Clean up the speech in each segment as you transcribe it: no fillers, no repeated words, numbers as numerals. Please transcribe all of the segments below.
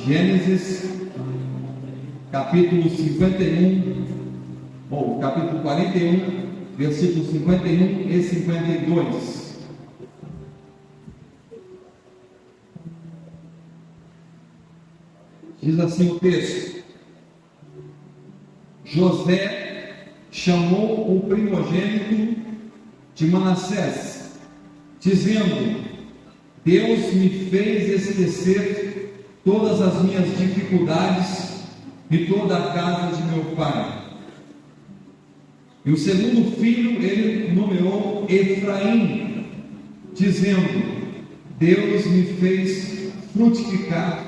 Gênesis, capítulo 51, ou capítulo 41, versículos 51 e 52. Diz assim o texto: José chamou o primogênito de Manassés, dizendo: Deus me fez esquecer todas as minhas dificuldades e toda a casa de meu pai. E o segundo filho ele nomeou Efraim, dizendo: Deus me fez frutificar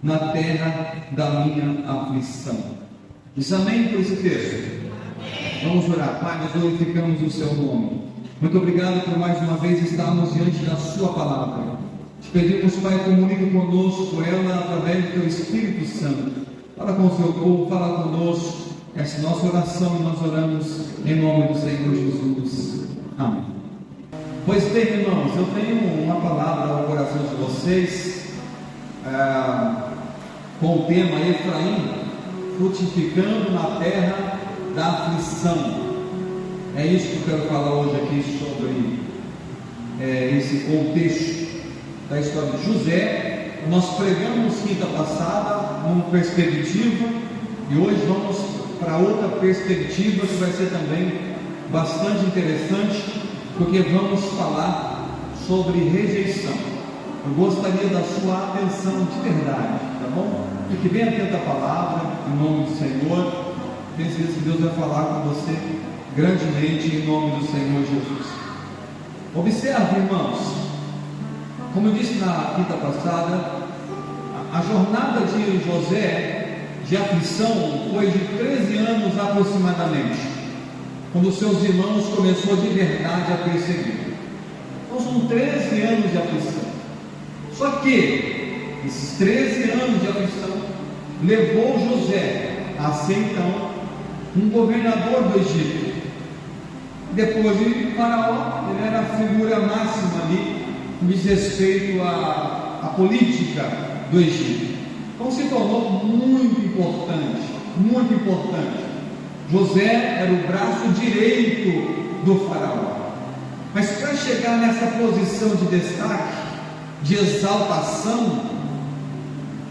na terra da minha aflição. Diz amém por esse texto? Vamos orar. Pai, nós glorificamos o seu nome. Muito obrigado por mais uma vez estarmos diante da sua palavra. Te pedimos, Pai, comunique conosco ela através do teu Espírito Santo. Fala com o seu povo, fala conosco. Essa é a nossa oração e nós oramos em nome do Senhor Jesus. Amém. Pois bem, irmãos, eu tenho uma palavra ao coração de vocês, com o tema Efraim, frutificando na terra da aflição. É isso que eu quero falar hoje aqui sobre esse contexto da história de José. Nós pregamos quinta passada uma perspectiva e hoje vamos para outra perspectiva que vai ser também bastante interessante, porque vamos falar sobre rejeição. Eu gostaria da sua atenção de verdade, tá bom? Fique bem atento à palavra, em nome do Senhor. Tenho certeza que Deus vai falar com você grandemente, em nome do Senhor Jesus. Observe, irmãos, como eu disse na quinta passada, a jornada de José de aflição foi de 13 anos aproximadamente, quando seus irmãos começou de verdade a perseguir. Então são 13 anos de aflição. Só que esses 13 anos de aflição levou José a ser então um governador do Egito. Depois de Faraó, ele era a figura máxima ali no diz respeito à política do Egito. Então se tornou muito importante, muito importante. José era o braço direito do Faraó. Mas para chegar nessa posição de destaque, de exaltação,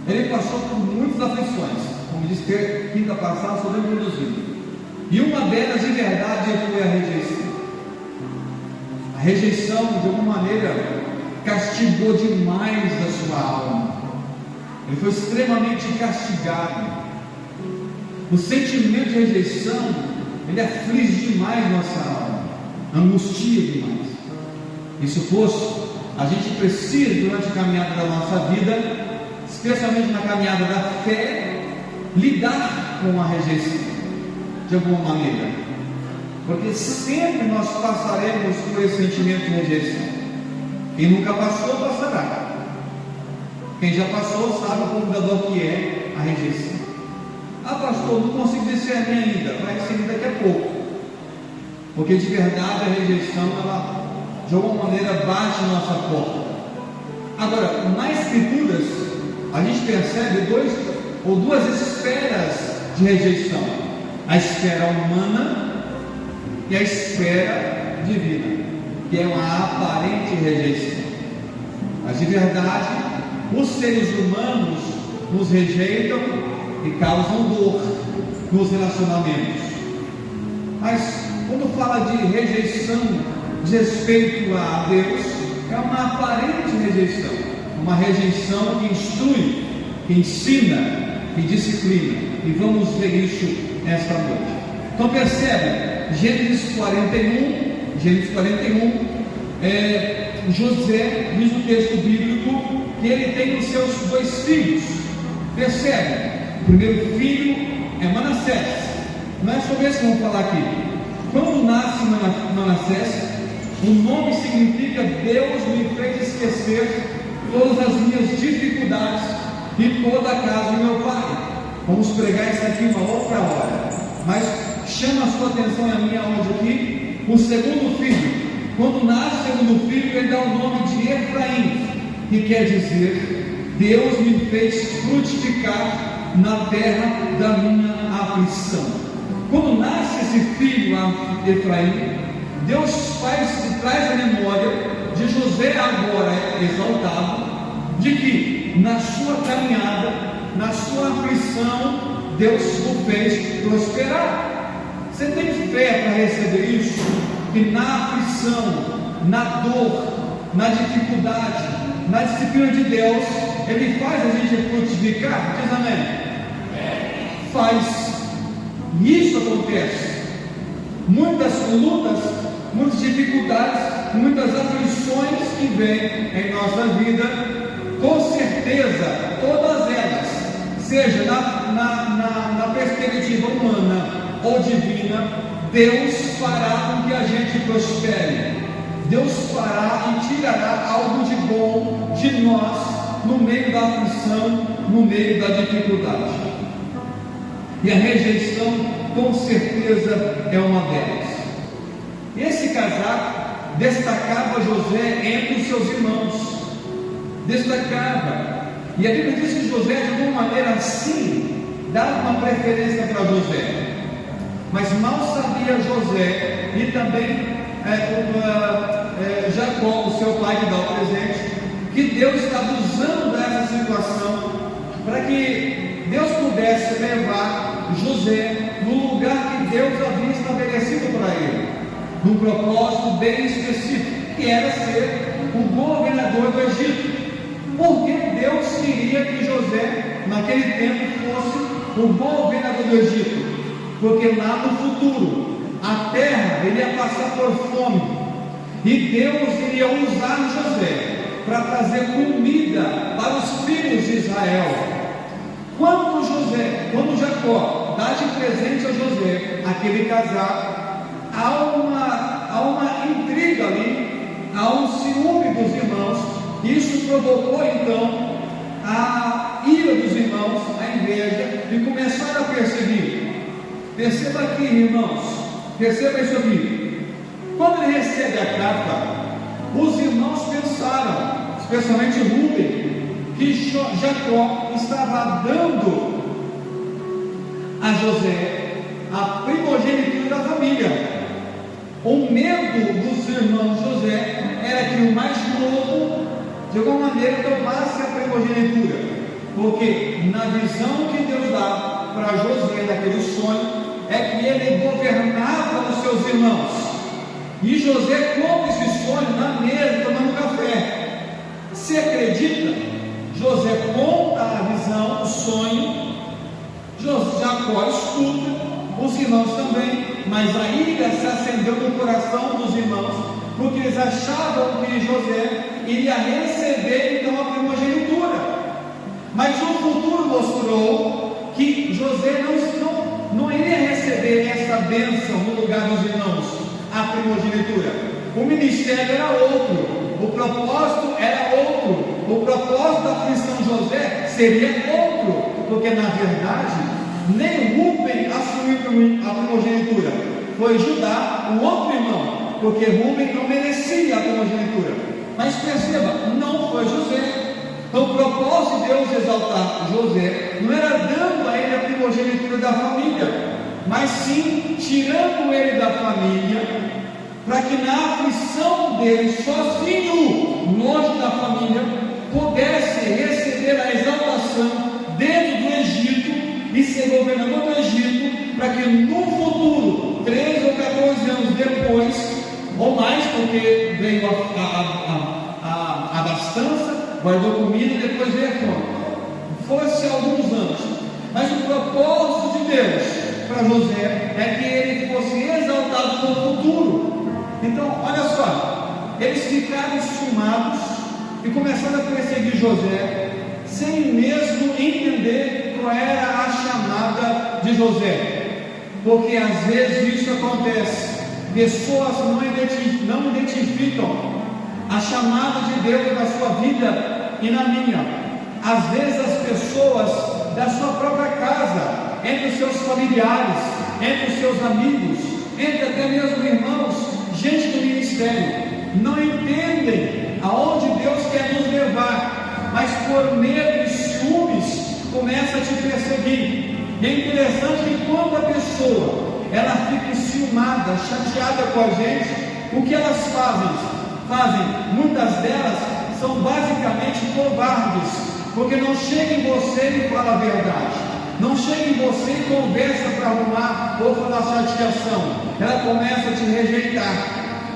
ele passou por muitas aflições, como diz que quinta passada, sobre introduzido. E uma delas, de verdade, foi a rejeição. A rejeição, de alguma maneira, castigou demais a sua alma. Ele foi extremamente castigado. O sentimento de rejeição, ele aflige demais nossa alma, angustia demais. Isso posto, a gente precisa, durante a caminhada da nossa vida, especialmente na caminhada da fé, lidar com a rejeição, de alguma maneira, porque sempre nós passaremos por esse sentimento de rejeição. Quem nunca passou, passará. Quem já passou sabe o complicador que é a rejeição. Ah, pastor, não consigo discernir ainda. Vai discernir daqui a pouco, porque de verdade a rejeição, ela de alguma maneira bate na nossa porta. Agora, nas Escrituras, a gente percebe duas esferas de rejeição: a esfera humana e a esfera divina, que é uma aparente rejeição. Mas de verdade, os seres humanos nos rejeitam e causam dor nos relacionamentos. Mas quando fala de rejeição de respeito a Deus, é uma aparente rejeição, uma rejeição que instrui, que ensina, que disciplina. E vamos ver isso nesta noite. Então percebe, Gênesis 41, José, diz o texto bíblico, que ele tem os seus 2 filhos. Percebe? O primeiro filho é Manassés. Não é sobre isso que vamos falar aqui. Quando nasce Manassés, o nome significa Deus me fez esquecer todas as minhas dificuldades e toda a casa de meu pai. Vamos pregar isso aqui uma outra hora, mas chama a sua atenção e a minha hoje aqui, o segundo filho. Quando nasce o segundo filho, ele dá o nome de Efraim, que quer dizer Deus me fez frutificar na terra da minha aflição. Quando nasce esse filho, Efraim, Deus traz a memória de José agora exaltado, de que na sua caminhada, na sua aflição, Deus o fez prosperar. Você tem fé para receber isso? Que na aflição, na dor, na dificuldade, na disciplina de Deus, Ele faz a gente frutificar? Diz amém? Faz. E isso acontece. Muitas lutas, muitas dificuldades, muitas aflições que vêm em nossa vida, com certeza, todas elas, seja na perspectiva humana ou divina, Deus fará com que a gente prospere. Deus fará e tirará algo de bom de nós no meio da aflição, no meio da dificuldade. E a rejeição, com certeza, é uma delas. Esse casar destacava José entre os seus irmãos. Destacava. E a Bíblia diz que José, de alguma maneira assim, dava uma preferência para José. Mas mal sabia José e também Jacó, o seu pai, que dá o presente, que Deus estava usando essa situação para que Deus pudesse levar José no lugar que Deus havia estabelecido para ele, num propósito bem específico, que era ser o governador do Egito. Porque Deus queria que José, naquele tempo, fosse o governador do Egito? Porque lá no futuro, a terra iria passar por fome, e Deus iria usar José para trazer comida para os filhos de Israel. Quando Jacó dá de presente a José aquele casar, há uma intriga ali, há um ciúme dos irmãos. Isso provocou então a ira dos irmãos, a inveja, e começaram a perseguir. Perceba aqui, irmãos, perceba isso aqui. Quando ele recebe a carta, os irmãos pensaram, especialmente Rúben, que Jacó estava dando a José a primogenitura da família. O medo dos irmãos José era que o mais novo, de alguma maneira, tomasse a primogenitura, porque na visão que Deus dá para José daquele sonho, é que ele governava os seus irmãos, e José conta esse sonho na mesa, tomando café. Se acredita, José conta a visão, o sonho, Jacó escuta, os irmãos também, mas a ira se acendeu no coração dos irmãos, porque eles achavam que José iria receber então a primogenitura. Mas o futuro mostrou que José não iria receber essa bênção no lugar dos irmãos, a primogenitura. O ministério era outro, o propósito era outro, o propósito da aflição de José seria outro, porque na verdade nem Rúben assumiu a primogenitura, foi Judá, o outro irmão, porque Rúben não merecia a primogenitura. Mas perceba, não foi José. Então o propósito de Deus exaltar José não era dando a ele a primogenitura da família, mas sim tirando ele da família, para que na aflição dele, sozinho, longe da família, pudesse receber a exaltação dentro do Egito e ser governador do Egito, para que no futuro, 13 ou 14 anos depois, ou mais, porque veio a abastança, guardou comida e depois veio a fome, fosse alguns anos, mas o propósito de Deus para José é que ele fosse exaltado no futuro. Então, olha só, eles ficaram ciumados e começaram a perseguir José, sem mesmo entender qual era a chamada de José, porque às vezes isso acontece, pessoas não identificam a chamada de Deus na sua vida e na minha. Às vezes as pessoas da sua própria casa, entre os seus familiares, entre os seus amigos, entre até mesmo irmãos, gente do ministério, não entendem aonde Deus quer nos levar, mas por medo e ciúmes começa a te perseguir. E é interessante que quando a pessoa ela fica enciumada, chateada com a gente, o que elas fazem? Muitas delas são basicamente covardes, porque não chega em você e fala a verdade, não chega em você e conversa para arrumar ou falar chateação. Ela começa a te rejeitar,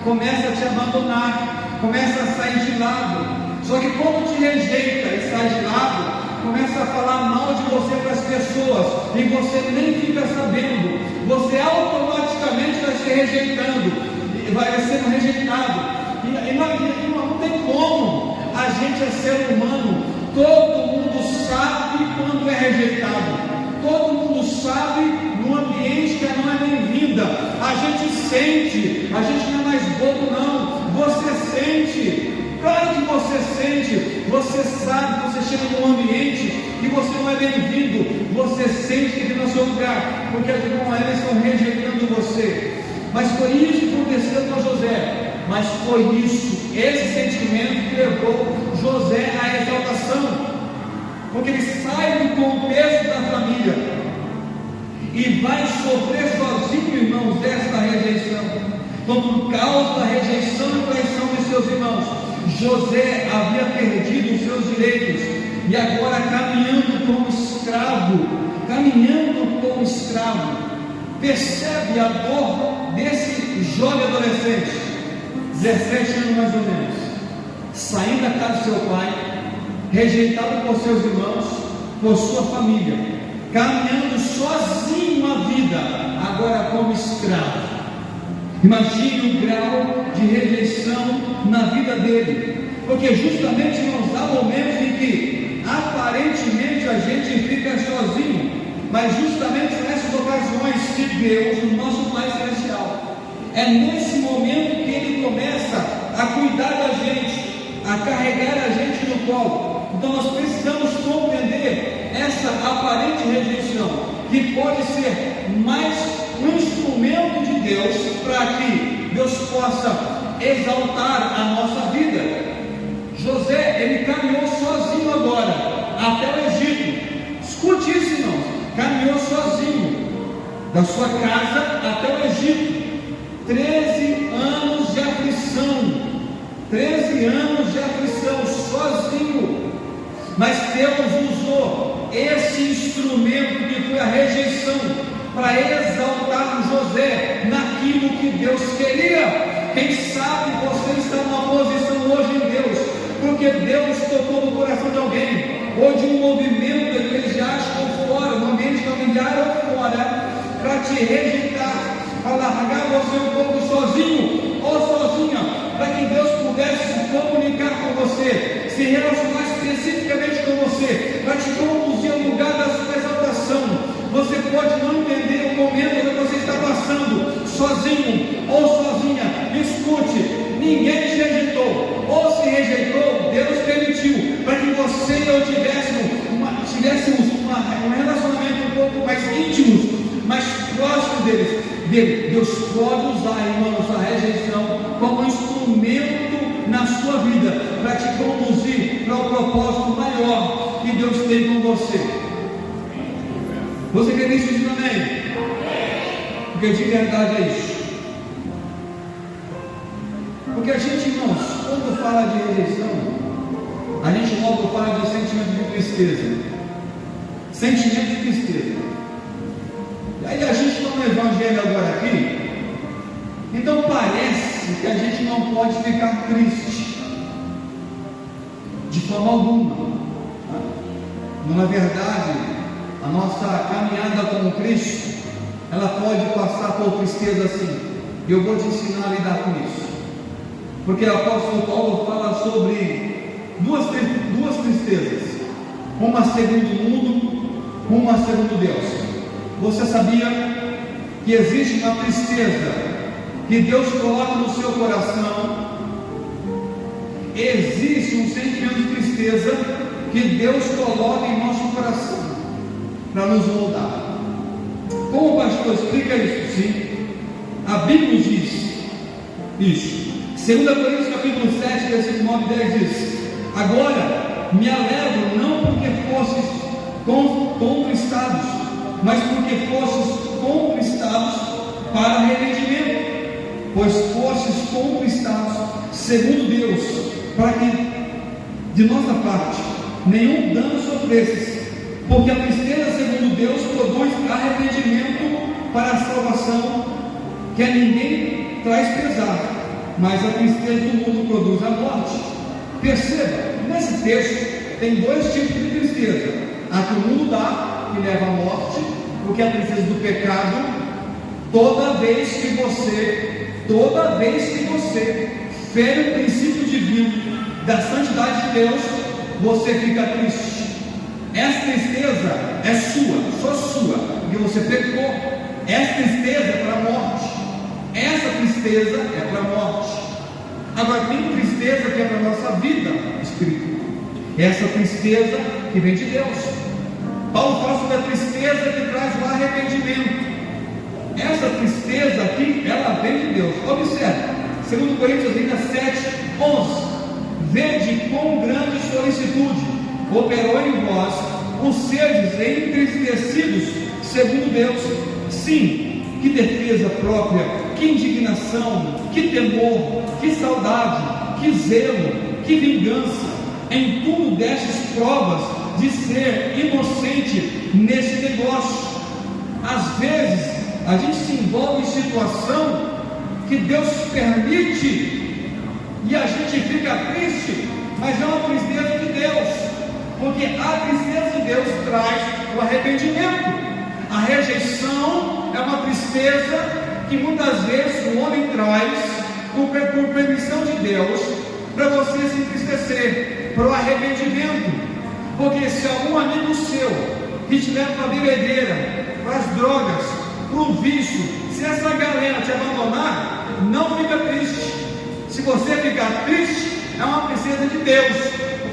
começa a te abandonar, começa a sair de lado. Só que quando te rejeita e sai de lado, começa a falar mal de você para as pessoas, e você nem fica sabendo, você automaticamente vai se rejeitando, vai sendo rejeitado, e não tem como. A gente é ser humano, todo mundo sabe quando é rejeitado, todo mundo sabe no ambiente que não é bem-vinda, a gente sente, a gente não é mais bobo não, você sente. Claro que você sente, você sabe que você chega num ambiente que você não é bem-vindo, você sente que tem no seu lugar, porque de alguma maneira estão rejeitando você. Mas foi isso que aconteceu com José, mas foi isso, esse sentimento que levou José à exaltação, porque ele sai do contexto da família e vai sofrer sozinho, irmãos, desta rejeição. Então, por causa da rejeição e traição de seus irmãos, José havia perdido os seus direitos, e agora caminhando como escravo, percebe a dor desse jovem adolescente, 17 anos mais ou menos, saindo da casa do seu pai, rejeitado por seus irmãos, por sua família, caminhando sozinho a vida, agora como escravo. Imagine o grau de rejeição na vida dele, porque justamente nos dá momentos em que aparentemente a gente fica sozinho, mas justamente nessas ocasiões que Deus, o nosso Pai Celestial, é nesse momento que Ele começa a cuidar da gente, a carregar a gente no colo. Então nós precisamos compreender essa aparente rejeição, que pode ser mais um instrumento de Deus para que Deus possa exaltar a nossa vida. José, ele caminhou sozinho agora até o Egito. Escute isso, irmãos, caminhou sozinho da sua casa até o Egito. 13 anos de aflição, 13 anos de aflição, sozinho. Mas Deus usou esse instrumento que foi a rejeição para exaltar José naquilo que Deus queria. Quem sabe você está numa posição hoje em Deus, porque Deus tocou no coração de alguém, ou de um movimento eclesiástico ou fora, um ambiente familiar ou fora, para te rejeitar, para largar você um pouco sozinho ou sozinha, para que Deus pudesse se comunicar com você, se relacionar especificamente com você, para te conduzir ao lugar da sua exaltação. Você pode não entender o momento que você está passando, sozinho ou sozinha. Escute, ninguém te rejeitou, ou se rejeitou, Deus permitiu, para que você e eu tivéssemos um relacionamento um pouco mais íntimo, mais próximo dele. Deus pode usar, irmãos, a rejeição como um instrumento na sua vida, para te conduzir para o propósito maior que Deus tem com você. Você quer isso também? Porque de verdade é isso. Porque a gente, irmãos, quando fala de rejeição, a gente logo fala de sentimento de tristeza. Sentimento de tristeza. E aí a gente está no Evangelho agora aqui, então parece que a gente não pode ficar triste de forma alguma. Na verdade, a nossa caminhada com Cristo, ela pode passar por tristeza assim. E eu vou te ensinar a lidar com isso, porque o apóstolo Paulo fala sobre duas tristezas, uma segundo o mundo, uma segundo Deus. Você sabia que existe uma tristeza que Deus coloca no seu coração? Existe um sentimento de tristeza que Deus coloca em nosso coração para nos moldar. Como o pastor explica isso? Sim, a Bíblia diz isso. 2 Coríntios capítulo 7, versículo 9 e 10 diz: agora me alegro não porque fosses conquistados, mas porque fosses conquistados para arrependimento, pois fosses conquistados segundo Deus, para que de nossa parte nenhum dano sofresses, porque a tristeza segundo Deus produz arrependimento para a salvação, que a ninguém traz pesar, mas a tristeza do mundo produz a morte. Perceba, nesse texto tem dois tipos de tristeza: a que o mundo dá, que leva à morte, porque é a tristeza do pecado. Toda vez que você fere o princípio divino da santidade de Deus, você fica triste. Essa tristeza é só sua, porque você pecou. Essa tristeza é para a morte. Essa tristeza é para a morte. Agora tem tristeza que é para a nossa vida espiritual. Essa tristeza que vem de Deus. Paulo fala sobre a tristeza que traz o arrependimento. Essa tristeza aqui, ela vem de Deus. Observe, 2 Coríntios 7:11. Vede quão grande solicitude operou em vós os seres entristecidos segundo Deus. Sim, que defesa própria, que indignação, que temor, que saudade, que zelo, que vingança. Em tudo destes provas de ser inocente nesse negócio. Às vezes a gente se envolve em situação que Deus permite e a gente fica triste, mas é uma tristeza de Deus, porque a tristeza de Deus traz o arrependimento. A rejeição é uma tristeza que muitas vezes o homem traz por permissão de Deus para você se entristecer, para o arrependimento. Porque se algum amigo seu que te leva para a bebedeira, para as drogas, para o vício, se essa galera te abandonar, não fica triste. Se você ficar triste, é uma tristeza de Deus,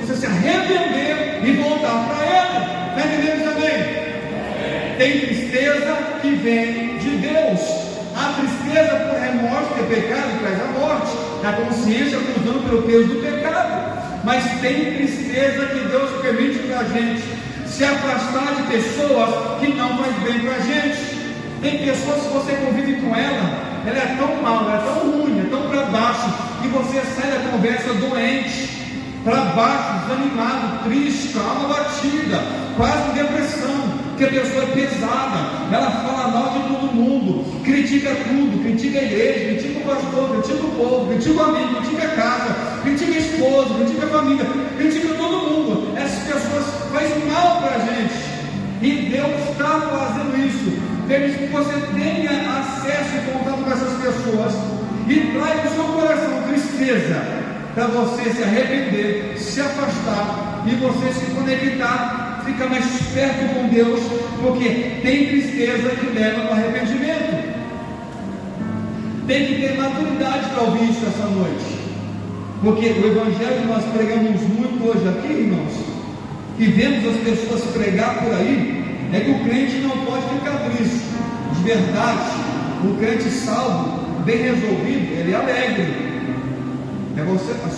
você se arrepender e voltar para Ele. Está entendendo também? Tem tristeza que vem de Deus. A tristeza por remorso, que é pecado, traz a morte, a consciência acusando pelo peso do pecado. Mas tem tristeza que Deus permite para a gente se afastar de pessoas que não faz bem para a gente. Tem pessoas que você convive com ela é tão mal, ela é tão ruim, é tão para baixo, que você sai da conversa doente, para baixo, desanimado, triste, com a alma batida, quase com depressão, porque a pessoa é pesada, ela fala mal de todo mundo, critica tudo, critica a igreja, critica o pastor, critica o povo, critica o amigo, critica a casa, critica a esposa, critica a família, critica todo mundo. Essas pessoas fazem mal para a gente, e Deus está fazendo isso. Permite que você tenha acesso e contato com essas pessoas e traz no seu coração tristeza para você se arrepender, se afastar e você se conectar, ficar mais perto com Deus, porque tem tristeza que leva ao arrependimento. Tem que ter maturidade para ouvir isso essa noite, porque o evangelho que nós pregamos muito hoje aqui, irmãos, que vemos as pessoas pregar por aí, é que o crente não pode ficar triste. De verdade, o crente salvo, bem resolvido, ele é alegre. É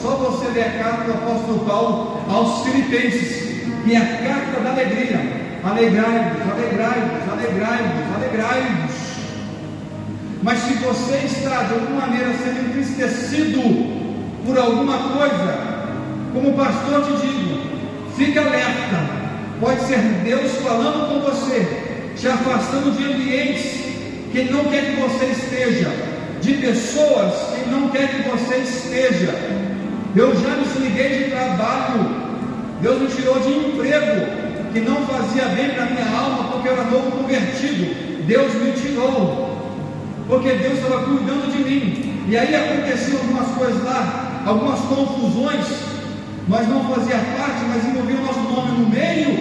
só você ler a carta do apóstolo Paulo aos Filipenses, que é a carta da alegria. Alegrai-vos, alegrai-vos, alegrai-vos, alegrai-vos. Mas se você está de alguma maneira sendo entristecido por alguma coisa, como o pastor te digo, fique alerta. Pode ser Deus falando com você, te afastando de ambientes que Ele não quer que você esteja, de pessoas que Ele não quer que você esteja. Eu já me desliguei de trabalho, Deus me tirou de emprego que não fazia bem para a minha alma, porque eu era novo convertido. Deus me tirou, porque Deus estava cuidando de mim. E aí aconteciam algumas coisas lá, algumas confusões. Nós não fazia parte, mas envolvia o nosso nome no meio,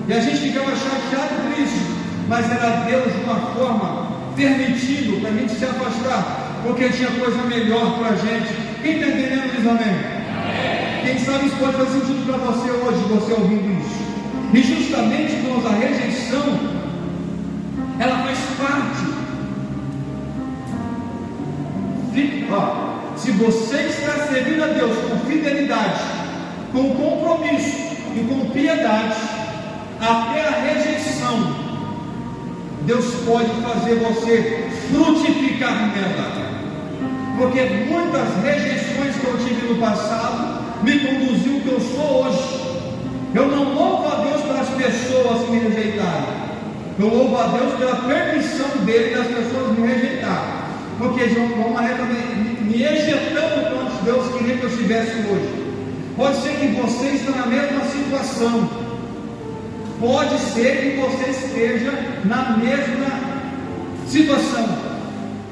e a gente ficava chateado e triste, mas era Deus de uma forma permitindo para a gente se afastar, porque tinha coisa melhor para a gente. Quem está entendendo isso, amém? Quem sabe isso pode fazer sentido para você hoje, você ouvindo isso. E justamente, irmãos, a rejeição, ela faz parte. Se você está servindo a Deus com fidelidade, com compromisso e com piedade, até a rejeição, Deus pode fazer você frutificar nela. Porque muitas rejeições que eu tive no passado me conduziu ao que eu sou hoje. Eu não louvo a Deus pelas pessoas que me rejeitaram, eu louvo a Deus pela permissão dele das pessoas me rejeitarem, porque de uma maneira me ejetando quanto Deus queria que eu estivesse hoje. Pode ser que você esteja na mesma situação, pode ser que você esteja na mesma situação.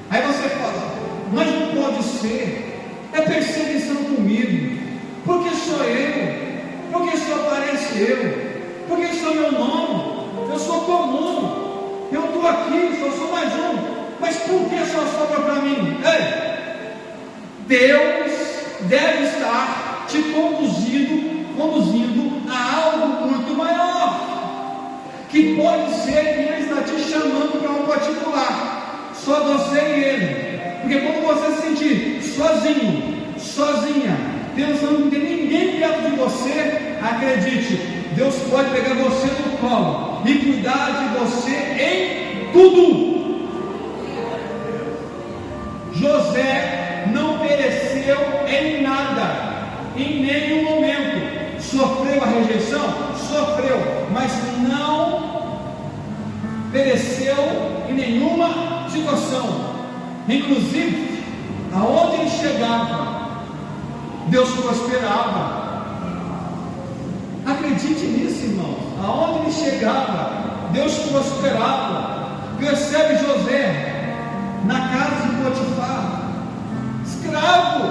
Aí você fala, mas não pode ser, é perseguição comigo, porque sou eu, porque só aparece eu, porque sou meu nome, eu sou comum, eu estou aqui, só sou mais um, mas por que só sobra para mim? Ei, Deus deve estar te conduzindo a algo muito maior, que pode ser que Ele está te chamando para um particular, só você e Ele. Porque quando você se sentir sozinho, sozinha, pensando que não tem ninguém perto de você, acredite, Deus pode pegar você no colo e cuidar de você em tudo. José não pereceu em nada, em nenhum momento. Sofreu a rejeição? Sofreu, mas não pereceu em nenhuma situação. Inclusive, aonde ele chegava, Deus prosperava. Acredite nisso, irmãos. Aonde ele chegava, Deus prosperava. Percebe José na casa de Potifar, escravo,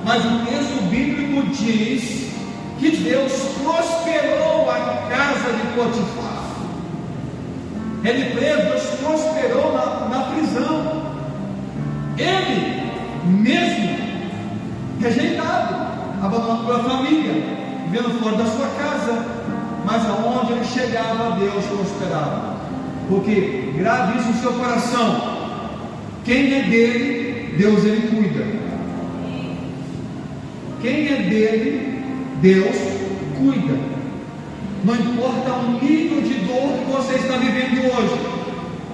mas o texto bíblico diz que Deus prosperou a casa de Potifar. Ele preso, Deus prosperou na prisão. Ele mesmo rejeitado, abandonado pela família, vivendo fora da sua casa, mas aonde ele chegava, Deus prosperava. Porque grave isso no seu coração: quem é dele, Deus ele cuida. Quem é dele, Deus cuida. Não importa o nível de dor que você está vivendo hoje,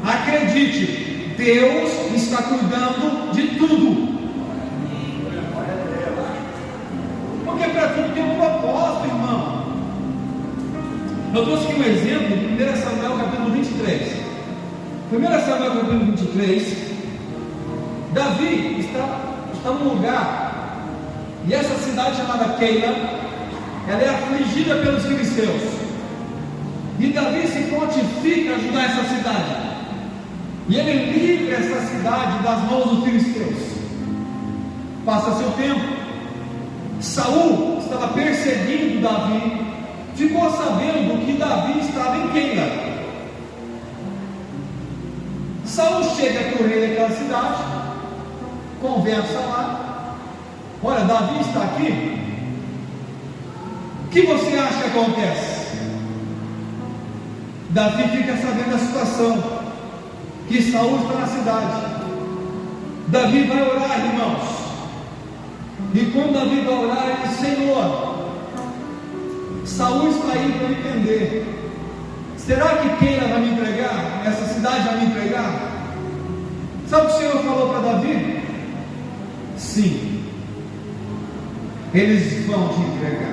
acredite, Deus está cuidando de tudo. Porque para tudo tem um propósito, irmão. Eu trouxe aqui um exemplo de 1 Samuel capítulo 23. 1 Samuel capítulo 23, Davi está num lugar, e essa cidade chamada Keila, ela é afligida pelos filisteus, e Davi se prontifica a ajudar essa cidade, e ele livra essa cidade das mãos dos filisteus. Passa seu tempo, Saul estava perseguindo Davi, ficou sabendo que Davi estava em Keila. Saul chega para o rei daquela cidade, conversa lá: olha, Davi está aqui, o que você acha que acontece? Davi fica sabendo da situação, que Saul está na cidade. Davi vai orar, irmãos, e quando Davi vai orar, ele diz: Senhor, Saul está aí para entender, será que Keila vai me entregar? Essa cidade vai me entregar? Sabe o que o Senhor falou para Davi? Sim, eles vão te entregar.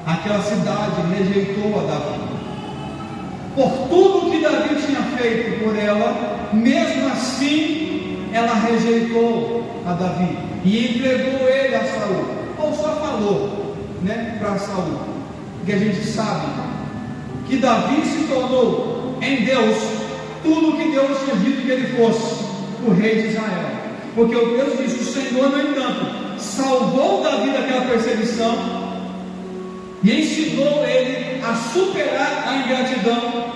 Aquela cidade rejeitou a Davi, por tudo que Davi tinha feito por ela, mesmo assim ela rejeitou a Davi e entregou ele a Saul, ou só falou, para Saul, porque a gente sabe que Davi se tornou em Deus tudo o que Deus tinha dito que ele fosse, o rei de Israel. Porque o Deus diz: o Senhor, no entanto, salvou Davi daquela perseguição e ensinou ele a superar a ingratidão,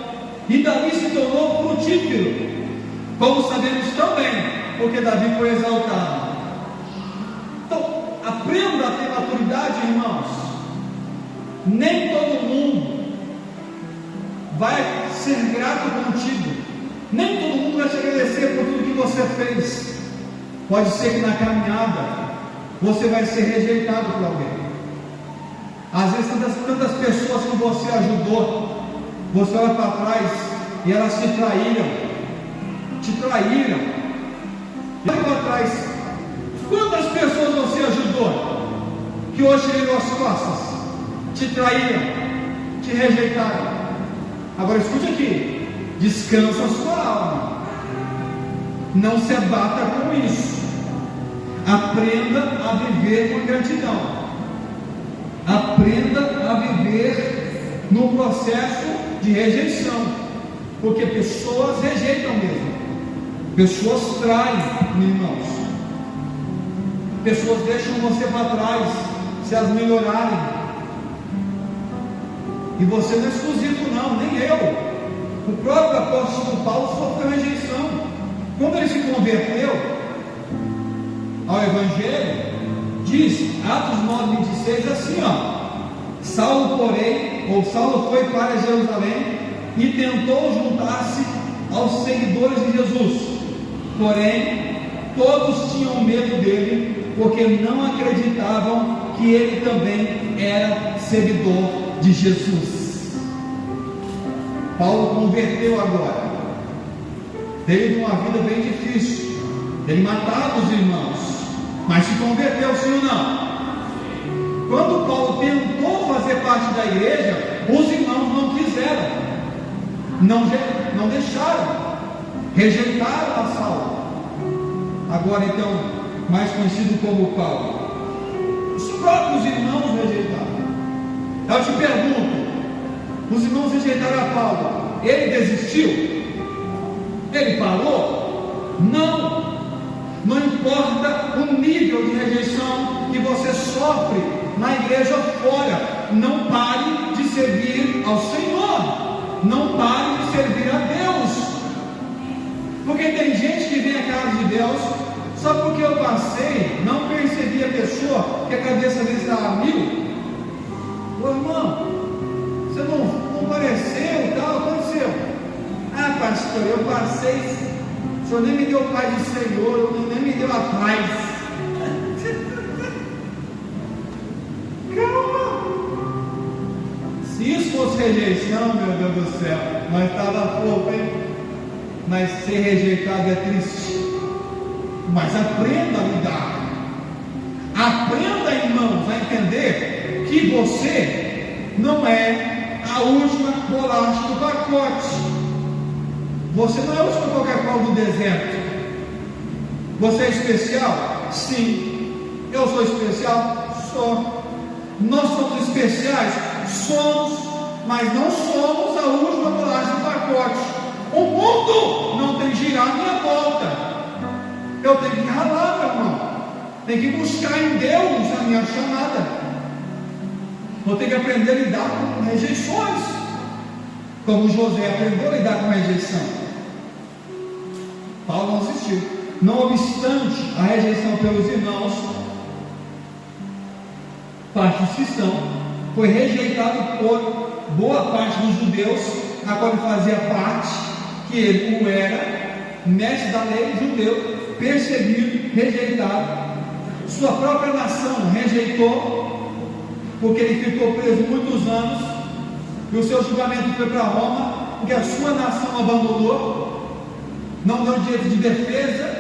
e Davi se tornou frutífero, como sabemos também, porque Davi foi exaltado. Então, aprenda a ter maturidade, irmãos. Nem todo mundo vai ser grato contigo, nem todo mundo vai te agradecer por tudo que você fez. Pode ser que na caminhada você vai ser rejeitado por alguém. Às vezes tantas pessoas que você ajudou, você olha para trás e elas te traíram. Olha para trás, quantas pessoas você ajudou que hoje virou as costas, te traíram, te rejeitaram? Agora escute aqui, descansa a sua alma, não se abata com isso, aprenda a viver com gratidão, aprenda a viver no processo de rejeição, porque pessoas rejeitam mesmo, pessoas traem, irmãos, pessoas deixam você para trás, se elas melhorarem, e você não é exclusivo não, nem eu. O próprio apóstolo Paulo sofreu rejeição. Quando ele se converteu ao Evangelho, diz, Atos 9:26, assim, Saulo foi para Jerusalém e tentou juntar-se aos seguidores de Jesus, porém todos tinham medo dele, porque não acreditavam que ele também era seguidor de Jesus. Paulo converteu agora, teve uma vida bem difícil, ele matava os irmãos, mas se converteu, sim ou não? Quando Paulo tentou fazer parte da igreja, os irmãos não quiseram, não deixaram, rejeitaram a Saulo, agora então mais conhecido como Paulo. Os próprios irmãos rejeitaram. Eu te pergunto, os irmãos rejeitaram a Paulo, ele desistiu? Ele parou? Não importa o nível de rejeição que você sofre na igreja ou fora, não pare de servir ao Senhor, não pare de servir a Deus, porque tem gente que vem à casa de Deus, só porque eu passei, não percebi a pessoa, que a cabeça dele estava a mil. Ô irmão, você não apareceu e tal, aconteceu. Ah pastor, eu passei, o senhor nem me deu paz do Senhor, nem me deu a paz. Calma. Se isso fosse rejeição, meu Deus do céu, nós estava fofo, hein? Mas ser rejeitado é triste. Mas aprenda a lidar. Aprenda, irmãos, a entender que você não é a última bolacha do pacote. Você não é a última Coca-Cola do deserto. Você é especial? Sim. Eu sou especial? Sou. Nós somos especiais? Somos. Mas não somos a última bolacha do pacote. O mundo não tem girado minha volta. Eu tenho que ralar, meu irmão. Tenho que buscar em Deus a minha chamada. Vou ter que aprender a lidar com rejeições, como José aprendeu a lidar com a rejeição. Paulo não assistiu. Não obstante a rejeição pelos irmãos, parte dos cristãos, foi rejeitado por boa parte dos judeus, a qual ele fazia parte, que ele o era, mestre da lei judeu, perseguido, rejeitado. Sua própria nação rejeitou, porque ele ficou preso muitos anos, e o seu julgamento foi para Roma, porque a sua nação abandonou, não deu direito de defesa.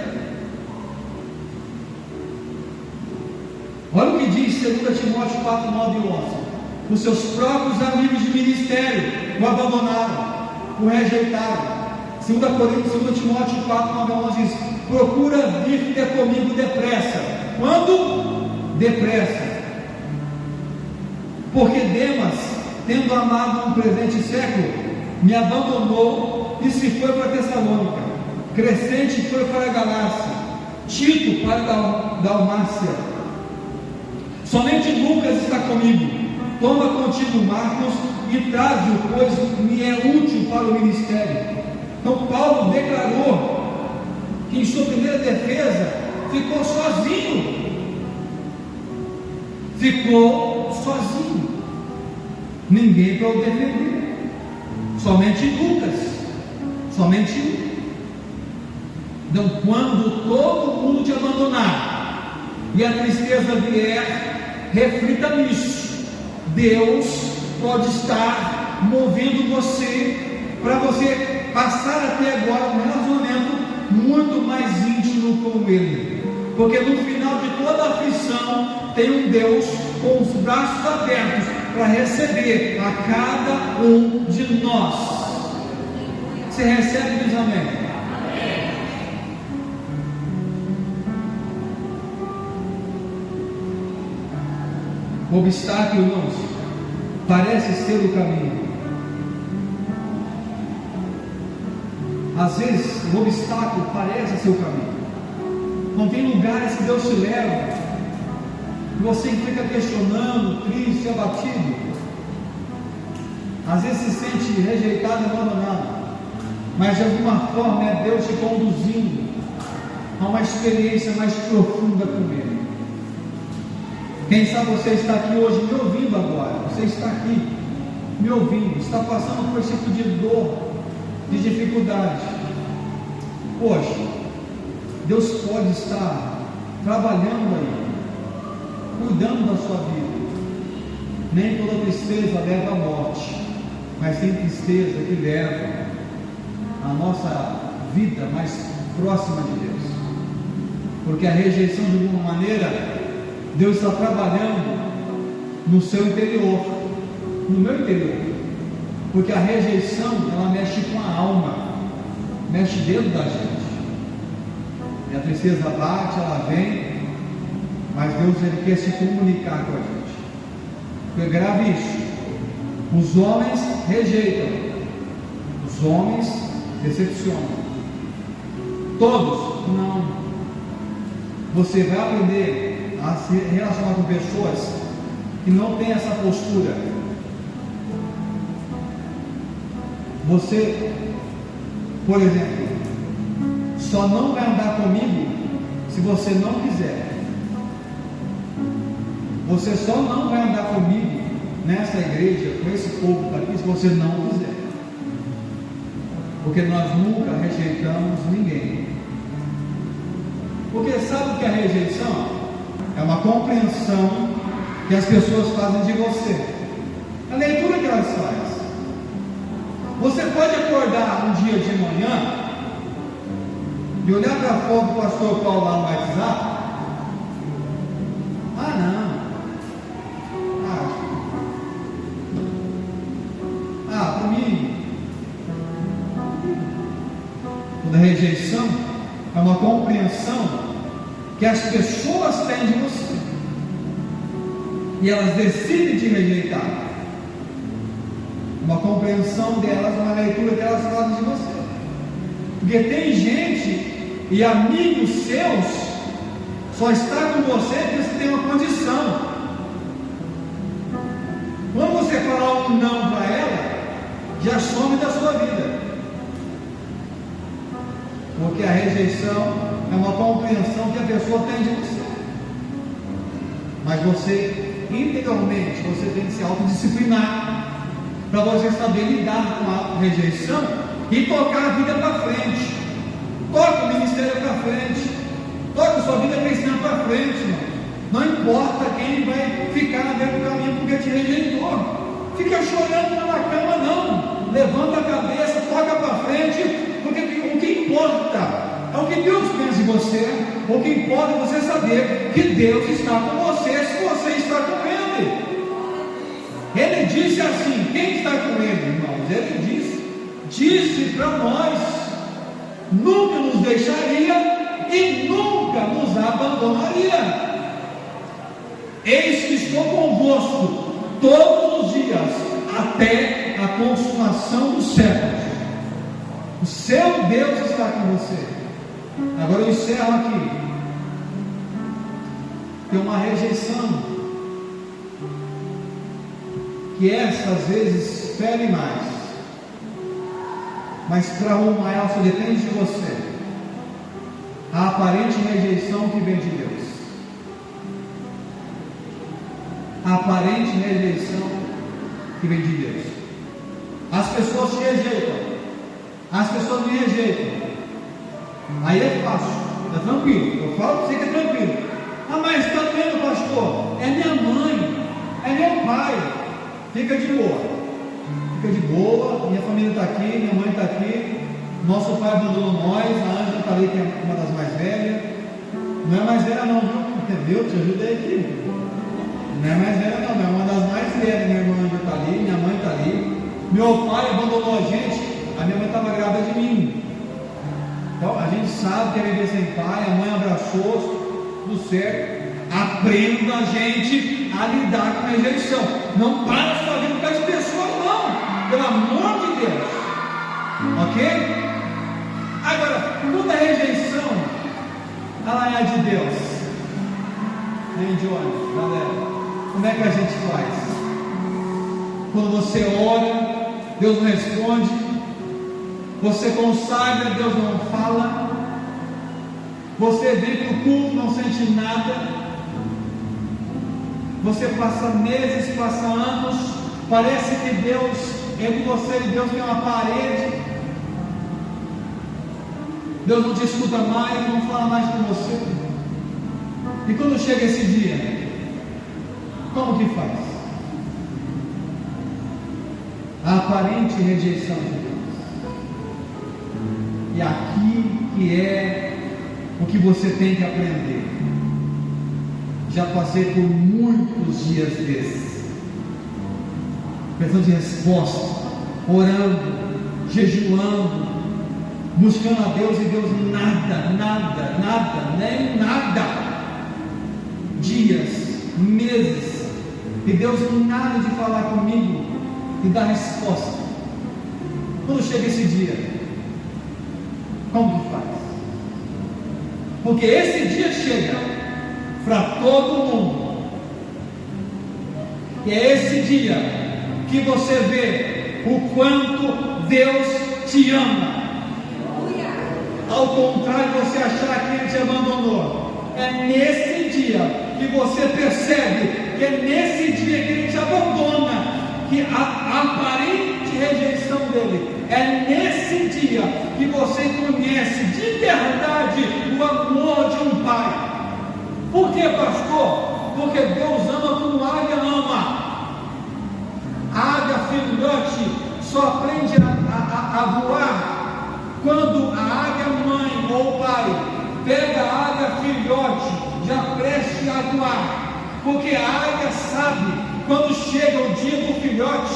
Olha o que diz 2 Timóteo 4, 9 e 11. Os seus próprios amigos de ministério o abandonaram, o rejeitaram. 2 Timóteo 4, 9 e 11 diz: procura vir ter comigo depressa. Quando? Depressa. Porque Demas, tendo amado um presente século, me abandonou e se foi para Tessalônica. Crescente foi para a Galácia, Tito para a Dalmácia. Somente Lucas está comigo. Toma contigo Marcos e traze-o, pois me é útil para o ministério. Então Paulo declarou que em sua primeira defesa ficou sozinho. Ficou sozinho. Ninguém para o defender. Somente Lucas. Somente um. Então, quando todo mundo te abandonar, e a tristeza vier, reflita nisso. Deus pode estar movendo você para você passar até agora um relacionamento muito mais íntimo com Ele, porque no final de toda aflição tem um Deus com os braços abertos para receber a cada um de nós. Você recebe e diz amém. O obstáculo, irmãos, parece ser o caminho. Às vezes o obstáculo parece ser o caminho. Não tem lugares que Deus te leva e você fica questionando, triste, abatido. Às vezes se sente rejeitado e abandonado, mas de alguma forma é Deus te conduzindo a uma experiência mais profunda com Ele. Quem sabe você está aqui hoje me ouvindo agora, você está aqui me ouvindo, está passando por esse tipo de dor, de dificuldade. Poxa, Deus pode estar trabalhando aí, cuidando da sua vida. Nem toda tristeza leva à morte, mas tem tristeza que leva a nossa vida mais próxima de Deus, porque a rejeição, de alguma maneira, Deus está trabalhando no seu interior, no meu interior, porque a rejeição, ela mexe com a alma, mexe dentro da gente, e a tristeza bate, ela vem, mas Deus, Ele quer se comunicar com a gente. Porque grave isso, os homens rejeitam, os homens decepcionam, todos não. Você vai aprender a se relacionar com pessoas que não têm essa postura. Você, por exemplo, só não vai andar comigo se você não quiser. Você só não vai andar comigo nessa igreja, com esse povo daqui, se você não quiser, porque nós nunca rejeitamos ninguém. Porque sabe o que é rejeição? É uma compreensão que as pessoas fazem de você, a leitura que elas fazem. Você pode acordar um dia de manhã e olhar para a foto do pastor Paulo lá no WhatsApp. Para mim, toda rejeição é uma compreensão que as pessoas têm de você, e elas decidem te rejeitar. Uma compreensão delas, uma leitura que elas fazem de você. Porque tem gente e amigos seus só está com você porque você tem uma condição. Quando você falar um não para ela, já some da sua vida. Porque a rejeição é uma compreensão que a pessoa tem de você. Mas você, integralmente, você tem que se autodisciplinar para você saber lidar com a rejeição e tocar a vida para frente. Toca o ministério para frente. Toca a sua vida cristã para frente, irmão. Não importa quem vai ficar na beira do caminho porque te rejeitou. Fica chorando na cama, não. Levanta a cabeça, toca para frente, porque o que importa é o que Deus pensa em você. O que importa é você saber que Deus está com você, se você está com Ele. Ele disse assim: quem está com Ele, irmãos? Ele disse para nós: nunca nos deixaria e nunca nos abandonaria. Eis que estou convosco todos os dias, até a consumação dos séculos. O seu Deus está com você. Agora eu encerro aqui. Tem uma rejeição que essa às vezes fere mais, mas para arrumar ela só depende de você. A aparente rejeição que vem de Deus. A aparente rejeição que vem de Deus. As pessoas te rejeitam, as pessoas me rejeitam. Aí é fácil, é tranquilo. Eu falo para você que é tranquilo. Ah, mas está doendo, pastor? É minha mãe, é meu pai. Fica de boa, minha família está aqui, minha mãe está aqui, nosso pai abandonou nós, a Ângela está ali, que é uma das mais velhas. Não é mais velha não, viu? Entendeu? Te ajudei aqui. Não é mais velha não, é uma das mais velhas. Minha irmã está ali, minha mãe está ali. Meu pai abandonou a gente, a minha mãe estava grávida de mim. Então a gente sabe que é viver sem pai, a mãe abraçou, tudo certo. Aprenda a gente a lidar com a rejeição. Não para sua vida por causa de pessoas, não. Pelo amor de Deus. Ok? Agora, toda rejeição, ela é de Deus. Hein, Johnny, galera? Como é que a gente faz? Quando você ora, Deus não responde. Você consagra, Deus não fala. Você vem para o culto, não sente nada. Você passa meses, passa anos. Parece que Deus, entre você e Deus tem uma parede. Deus não te escuta mais, não fala mais com você. E quando chega esse dia, como que faz? A aparente rejeição de Deus. E aqui que é o que você tem que aprender. Já passei por muitos dias desses, precisando de resposta, orando, jejuando, buscando a Deus, e Deus nada, nem nada. Dias, meses, e Deus nada de falar comigo e dar resposta. Quando chega esse dia, como que faz? Porque esse dia chega para todo mundo, e é esse dia que você vê o quanto Deus te ama. Ao contrário de você achar que Ele te abandonou, é nesse dia que você percebe que é nesse dia que Ele te abandona, que a aparente rejeição dele, é nesse dia que você conhece de verdade o amor de um pai. Por que, pastor? Porque Deus ama como a águia ama. A águia filhote só aprende a voar quando a águia mãe ou pai pega a águia filhote já prestes a voar. Porque a águia sabe, quando chega o dia do filhote,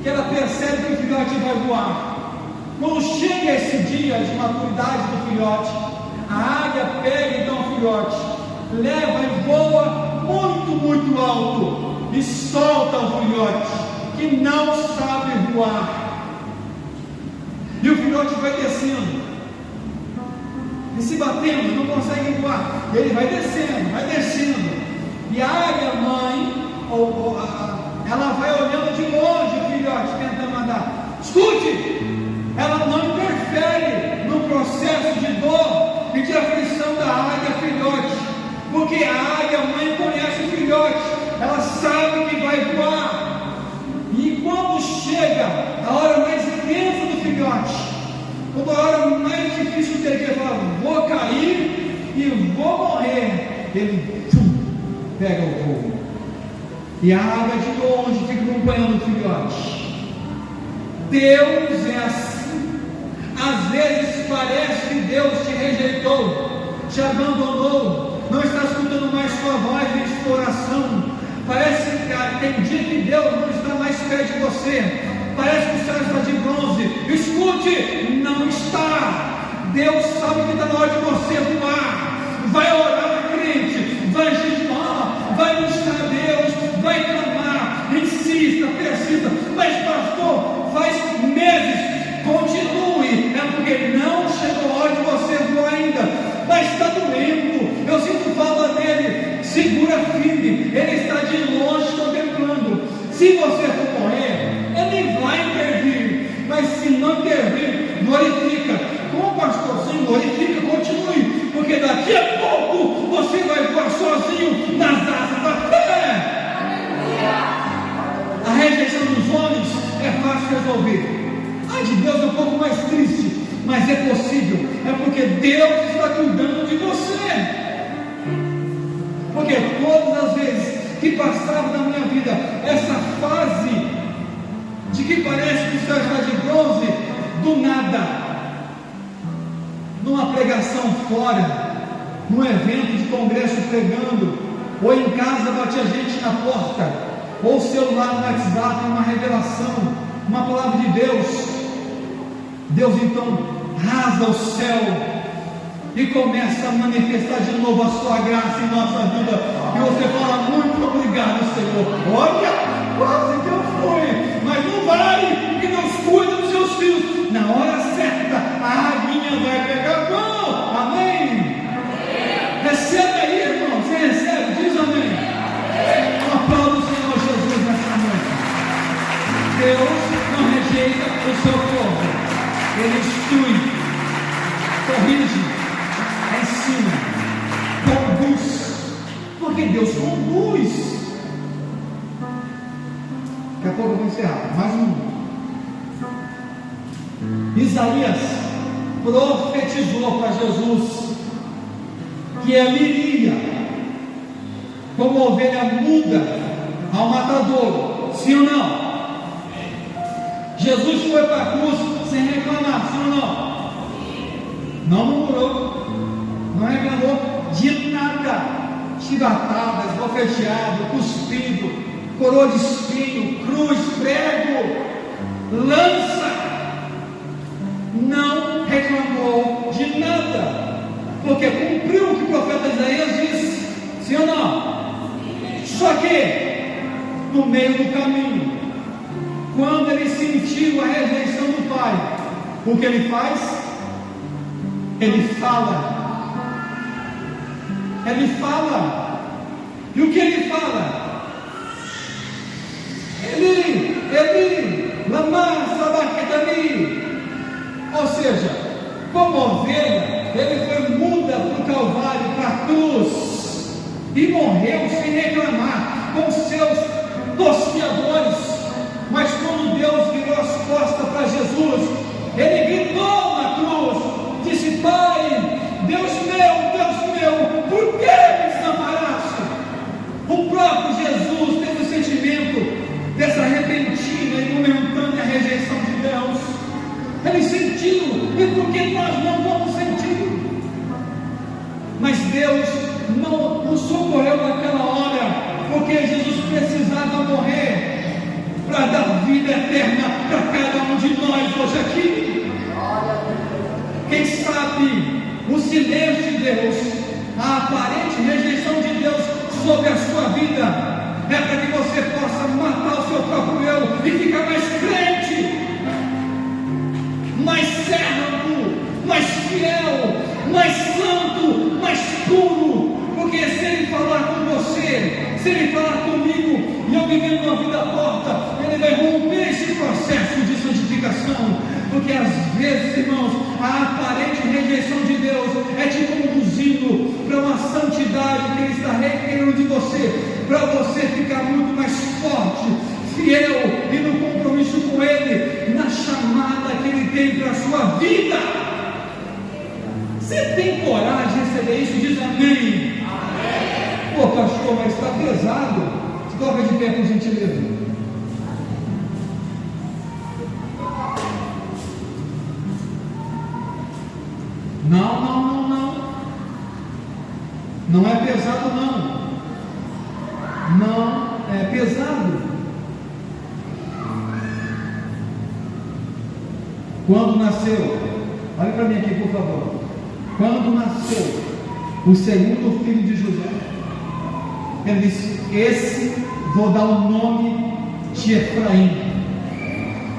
que ela percebe que o filhote vai voar. Quando chega esse dia de maturidade do filhote, a águia pega então o filhote, leva e voa muito alto e solta o filhote que não sabe voar. E o filhote vai descendo e se batendo, não consegue voar. Ele vai descendo. E a águia mãe, ela vai olhando de longe o filhote, tentando andar. Escute! Ela não interfere no processo de dor e de aflição da águia filhote, porque a águia mãe conhece o filhote, ela sabe que vai voar. E quando chega a hora mais intensa do filhote, quando a hora mais difícil dele, que ele fala, vou cair e vou morrer, ele pega o voo. E a águia de longe fica acompanhando o filhote. Deus é assim. Às vezes parece que Deus te rejeitou, te abandonou, não está escutando mais sua voz nem sua oração. Parece que tem dia que Deus não está mais perto de você. Parece que o céu está de bronze. Escute, não está. Deus sabe que está na hora de você voar. Vai orar, crente, vai jejuar, vai buscar a Deus, vai clamar, insista, persista. Mas pastor, faz meses. Continue, é porque não chegou a hora de você voar ainda, mas está doendo, eu sinto falta dele. Segura firme, ele está de longe contemplando. Se você for morrer, ele vai intervir, mas se não intervir, glorifica. Como pastor, sim, glorifica, continue, porque daqui a pouco você vai voar sozinho nas asas da fé. A rejeição dos homens é fácil de resolver. A de Deus é um pouco mais triste, mas é possível. É porque Deus está cuidando de você. porque todas as vezes que passava na minha vida essa fase de que parece que o céu está de bronze, do nada, numa pregação fora, num evento de congresso pregando, ou em casa batia gente na porta, ou celular no WhatsApp, uma revelação, uma palavra de Deus. Deus então rasga o céu e começa a manifestar de novo a sua graça em nossa vida, e você fala: muito obrigado, Senhor. Olha, quase que eu fui, mas não vai, porque Deus cuida dos seus filhos. Na hora certa, a aguinha vai pegar pão. Amém? Receba aí, irmão. Você recebe? Diz amém. Aplauda o Senhor Jesus nessa noite. Deus não rejeita o seu povo, Ele instrui, corrige, ensina, conduz, porque Deus conduz. Daqui a pouco eu vou encerrar. Mais um minuto. Isaías profetizou para Jesus que ele iria como ovelha muda ao matadouro. Sim ou não? Jesus foi para a cruz sem reclamar. Sim ou não? Não murmurou, não reclamou de nada. Chibatada, esbofeteado, cuspido, coroa de espinho, cruz, prego, lança. Não reclamou de nada, porque cumpriu o que o profeta Isaías disse. Sim ou não? Só que no meio do caminho, quando ele sentiu a rejeição do pai, o que ele faz? Ele fala. Ele fala. E o que ele fala? Eli, lama sabachthani. Ou seja, como ovelha, ele foi muda para o Calvário, para a cruz, e morreu sem reclamar, com seus tosquiadores. Mas quando Deus virou as costas para Jesus, ele gritou na cruz, disse: Pai, Deus meu, por que me desamparaste? O próprio Jesus teve o sentimento dessa repentina e momentânea rejeição de Deus. Ele sentiu, e por que nós não vamos sentir? Mas Deus não o socorreu naquela hora, porque Jesus precisava morrer para dar vida eterna para cada um de nós hoje aqui. Quem sabe o silêncio de Deus, a aparente rejeição de Deus sobre a sua vida, é para que você possa matar o seu próprio eu e ficar mais crente, mais servo, mais fiel, mais santo, mais puro. Porque se Ele falar com você, se Ele falar comigo, e eu vivendo uma vida torta, Ele vai romper esse processo de santificação. Porque às vezes, irmãos, a aparente rejeição de Deus é te conduzindo para uma santidade que Ele está requerendo de você, para você ficar muito mais forte, fiel e no compromisso com Ele, na chamada que Ele tem para a sua vida. Você tem coragem de receber isso? Diz amém. Amém. Pô, pastor, mas está pesado. Se coloca de pé, por gentileza. Não é pesado, não. Não é pesado. Quando nasceu, olha para mim aqui, por favor. Quando nasceu o segundo filho de José, ele disse: esse vou dar o nome de Efraim,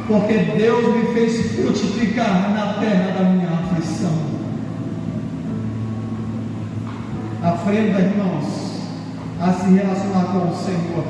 porque Deus me fez frutificar na terra da minha aflição. Aprenda, irmãos, a se relacionar com o Senhor.